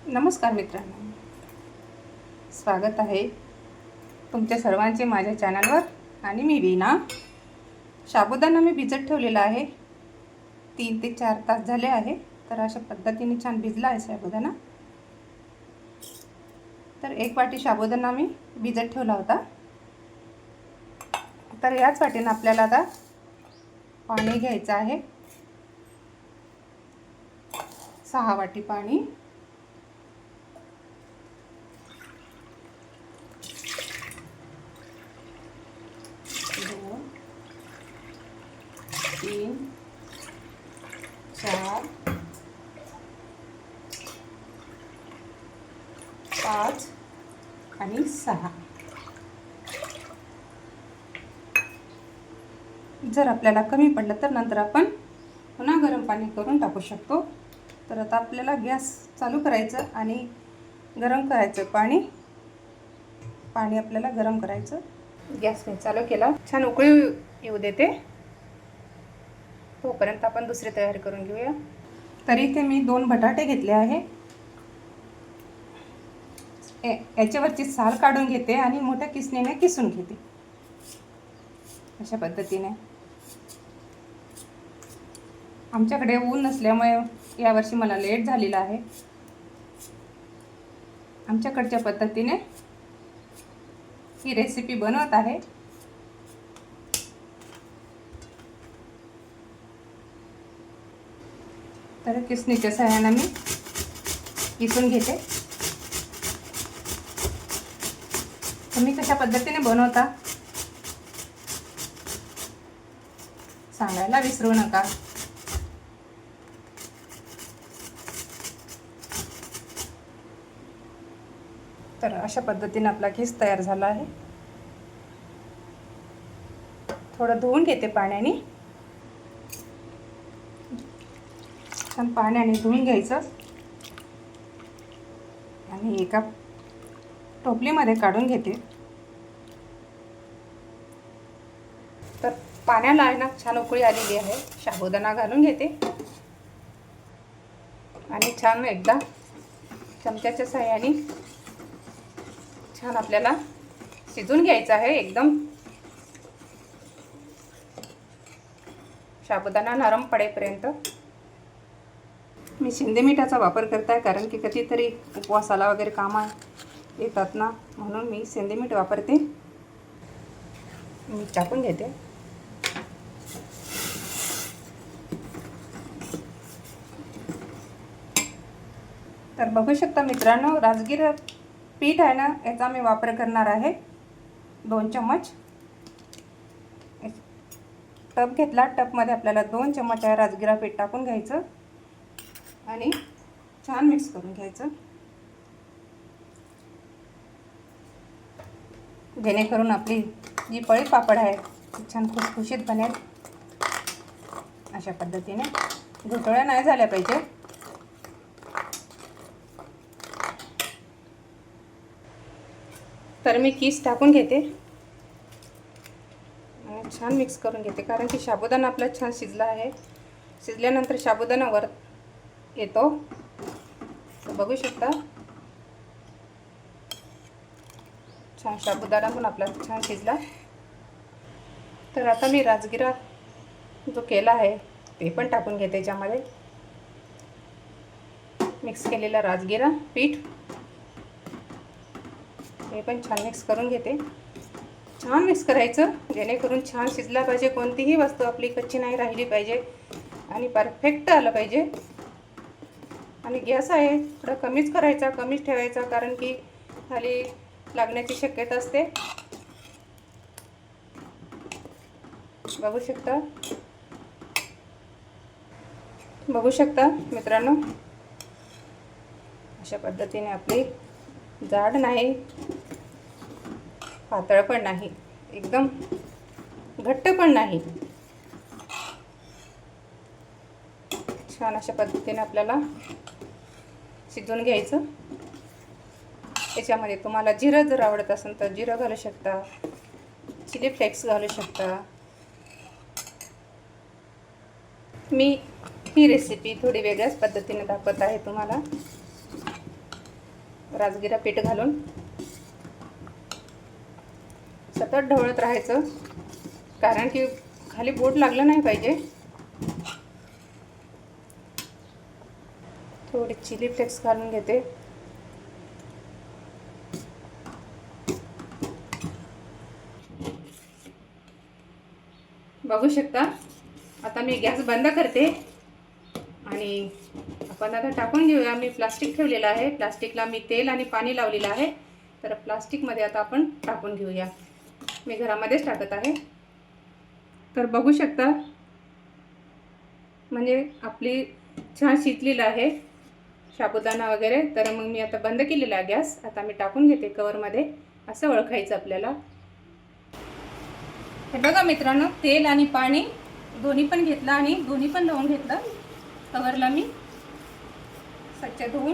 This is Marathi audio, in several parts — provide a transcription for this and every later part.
नमस्कार मित्रांनो, स्वागत आहे तुमच्या सर्वांचे माझ्या चॅनलवर. आणि मी वीणा. साबुदाणा मी भिजत ठेवलेला आहे, 3 ते 4 तास झाले आहे. तर अशा पद्धतीने छान भिजला आहे साबुदाणा. तर 1 वाटी साबुदाणा मी भिजत ठेवला होता. तर याच वाटीने आपल्याला आता पाणी घ्यायचं आहे, 6 वाटी पाणी. तीन, 4, 5 आणि 6. जर आपल्याला कमी पडलं तर नंतर आपण पुन्हा गरम पाणी करून टाकू शकतो. तर आता आपल्याला गॅस चालू करायचं आणि गरम करायचं पाणी आपल्याला गरम करायचं. गॅस मी चालू केला, छान उकळी येऊ देते तोपर्यंत आपण दुसरी तयारी करून घेऊया. तरी ते मी 2 बटाटे घेतले आहे. याच्यावरची साल काढून घेते आणि मोठ्या किसणीने किसून घेते अशा पद्धतीने. आमच्याकडे ऊन नसल्यामुळे यावर्षी मला लेट झालेला आहे. आमच्याकडच्या पद्धतीने ही रेसिपी बनवत आहे. तर किसणीच्या सहाय्याने मी किसून घेते. तुम्ही कशा पद्धतीने बनवता सांगायला विसरू नका. तर अशा पद्धतीने आपला किस तयार झाला आहे. थोडं धुवून घेते पाण्याने, छान पाण्याने धुवून घ्यायचं आणि एका टोपलीमध्ये काढून घेते. तर पाण्याला आहे ना छान उकळी आलेली आहे. साबुदाणा घालून घेते आणि छान एकदा चमच्याच्या सहाय्याने छान आपल्याला शिजून घ्यायचं आहे. एकदम साबुदाणा नरम पडेपर्यंत. मी शिंदे मीठाचा वापर करत आहे, कारण की कधीतरी उपवासाला वगैरे कामं येतात ना, म्हणून मी शिंदे मीठ वापरते. मीठ टाकून घेते. तर बघू शकता मित्रांनो, राजगिरा पीठ आहे ना, याचा मी वापर करणार आहे. 2 चम्मच टप घेतला. टपमध्ये आपल्याला 2 चम्मच राजगिरा पीठ टाकून घ्यायचं आणि छान मिक्स करून घ्यायचं, जेणेकरून आपली जी पळी पापड आहे ती छान खुसखुशीत बनेल. अशा पद्धतीने गुठळ्या नाही झाल्या पाहिजे. तर मी किस टाकून घेते आणि छान मिक्स करून घेते, कारण की साबुदाणा आपला छान शिजला आहे. शिजल्यानंतर साबुदाणा वर येतो. बघू शकता छान साबुदाणा पण आपला छान शिजला. तर आता मी राजगिरा जो केला आहे ते पण टाकून घेते. त्याच्यामध्ये मिक्स केलेला राजगिरा पीठ हे पण छान मिक्स करून घेते. छान मिक्स करायचं, जेणेकरून छान शिजला पाहिजे. कोणतीही वस्तू आपली कच्ची नाही राहिली पाहिजे आणि परफेक्ट आलं पाहिजे. आणि गॅस आहे थोडा कमीच करायचा, कमीच ठेवायचा, कारण की खाली लागण्याची शक्यता असते. बघू शकता मित्रांनो, अशा पद्धतीने आपली जाड नाही, पातळ पण नाही, एकदम घट्ट पण नाही, छान अशा पद्धतीने आपल्याला शिजवून घ्यायचं. याच्यामध्ये तुम्हाला जिरं जर आवडत असेल तर जिरं घालू शकता, चिली फ्लेक्स घालू शकता. मी ही रेसिपी थोडी वेगळ्याच पद्धतीने दाखवत आहे तुम्हाला. राजगिरा पीठ घालून सतत ढवळत राहायचं, कारण की खाली बोट लागलं नाही पाहिजे. थोडे चिली फ्लेक्स घालून घेते. बघू शकता. आता मी गॅस बंद करते आणि आपण आता टाकून घेऊया. मी प्लास्टिक ठेवलेलं आहे, प्लास्टिकला मी तेल आणि पाणी लावलेलं आहे. तर प्लास्टिकमध्ये आता आपण टाकून घेऊया. मी घरामध्येच टाकत आहे. तर बघू शकता, म्हणजे आपली छान शिजलेलं आहे साबुदाणा वगैरे. तर मग मी आता बंद केलेला आहे गॅस. आता मी टाकून घेते कवरमध्ये. असं ओळखायचं आपल्याला. हे बघा मित्रांनो, तेल आणि पाणी दोन्ही पण घेतलं आणि दोन्ही पण लावून घेतलं. कवरला मी स्वच्छ धुवून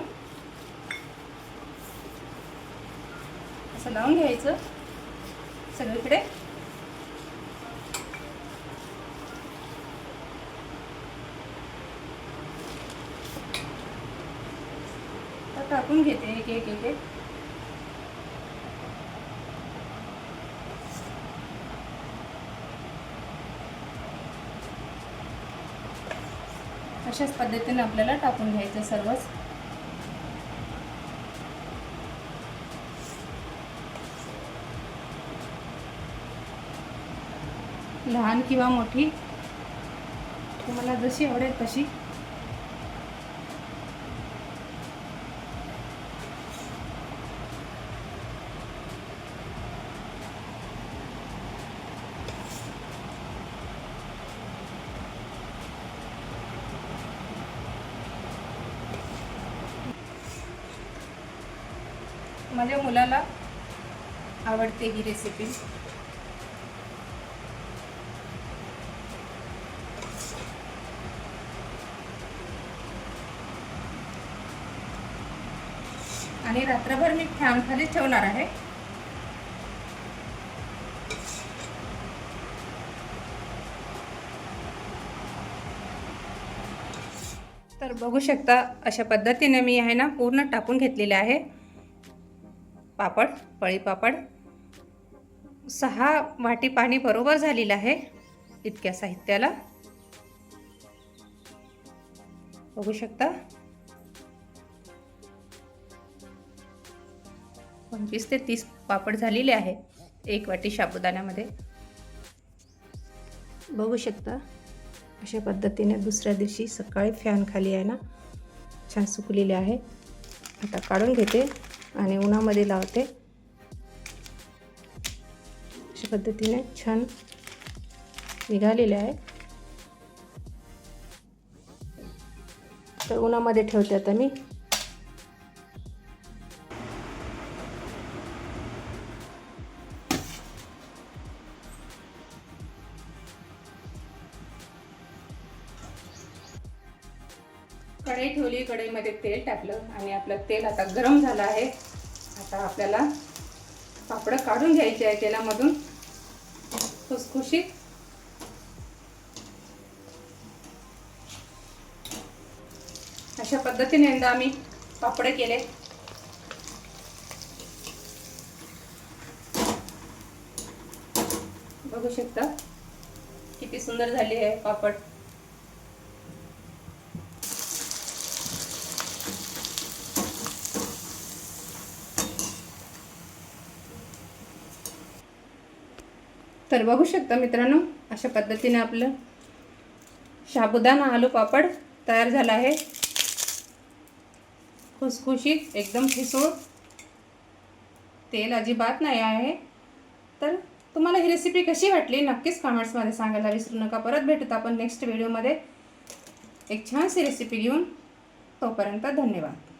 असं लावून घ्यायचं सगळीकडे. तर टाकून घेते एक एक एक एक. अशाच पद्धतीने आपल्याला टाकून घ्यायचं सर्वच. लहान किंवा मोठी तुम्हाला जशी आवडेल तशी. माझ्या मुलाला आवडते ही रेसिपी. आणि रात्रभर मी फॅन खाली ठेवणार आहे. तर बघू शकता, अशा पद्धतीने मी आहे ना पूर्ण टाकून घेतलेले आहे पापड, पळी पापड. 6 वाटी पाणी बरोबर झालेलं आहे इतक्या साहित्याला. बघू शकता, 25 ते 30 पापड झालेले आहे 1 वाटी साबुदाण्यामध्ये. बघू शकता, अशा पद्धतीने दुसऱ्या दिवशी सकाळी फॅन खाली आहे ना छान सुकलेले आहे. आता काढून घेते आणि उन्हामध्ये लावते. अशा पद्धतीने छान निघालेले आहे. तर उन्हामध्ये ठेवते आता मी. कढई ठेवली, कढईमध्ये तेल टाकलं आणि आपलं तेल आता गरम झालं आहे. आता आपल्याला पापड काढून घ्यायचे आहे तेलामधून खुसखुशीत. अशा पद्धतीने एकदा आम्ही पापड केले. बघू शकता किती सुंदर झाले आहे पापड. तर बघू शकता मित्रांनो, अशा पद्धतीने आपलं साबुदाणा आलू पापड तयार झाला आहे. खुसखुशीत, एकदम ठिसूळ, तेल अजिबात नाही आहे. तर तुम्हाला ही रेसिपी कशी वाटली नक्कीच कमेंट्समध्ये सांगायला विसरू नका. परत भेटूत आपण नेक्स्ट व्हिडिओमध्ये एक छानशी रेसिपी घेऊन. तोपर्यंत धन्यवाद.